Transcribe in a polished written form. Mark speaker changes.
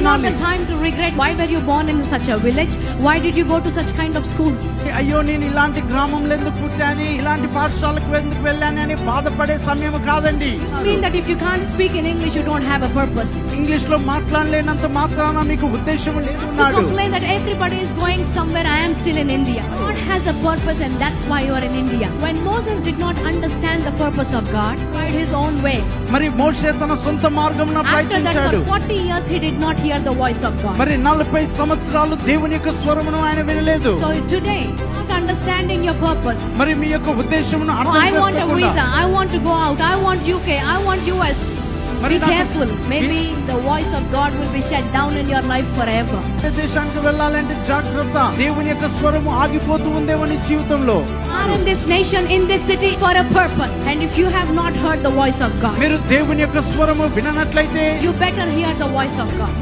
Speaker 1: not
Speaker 2: వినాలి.
Speaker 1: the time to regret. Why were you born in such a village? Why did you go to such kind of schools?
Speaker 2: అయ్యో నేను ఇలాంటి గ్రామంలో ఎందుకు పుట్టాను, ఇలాంటి పాఠశాలకు ఎందుకు వెళ్ళాను అని బాధపడే సమయం కాదండి.
Speaker 1: Mean that if you can't speak in English, you don't have a purpose.
Speaker 2: English లో మాట్లాడలేనంత మాత్రాన మీకు ఉద్దేశం లేదు
Speaker 1: To
Speaker 2: అన్నాడు.
Speaker 1: complain that everybody is going somewhere, I am still in India. God has a purpose, and that's why you are in India. When Moses did not understand the purpose of God, tried his own way.
Speaker 2: మరి మోషే తన సొంత మార్గమున
Speaker 1: After that,
Speaker 2: ప్రయత్నించాడు.
Speaker 1: for 40 years, he did not hear the voice of God.
Speaker 2: మరి 40 సంవత్సరాలు దేవుని యొక్క స్వరమును ఆయన వినలేదు.
Speaker 1: So today, not understanding your purpose.
Speaker 2: మరి మీ యొక్క ఉద్దేశమును
Speaker 1: Oh,
Speaker 2: అర్థం
Speaker 1: I want a
Speaker 2: చేసుకోకుండా
Speaker 1: visa. I want to go out. I want UK. I want US. Be careful. Maybe the voice of God will be shut down in your life forever.
Speaker 2: దేశానికి వెళ్ళాలంటే జాగ్రత్త, దేవుని యొక్క స్వరము ఆగిపోతూ ఉందేమో నీ జీవితంలో.
Speaker 1: Are in this nation, in this city for a purpose. And if you have not heard the voice of God,
Speaker 2: మీరు దేవుని యొక్క స్వరము విననట్లయితే
Speaker 1: you better hear the voice of God.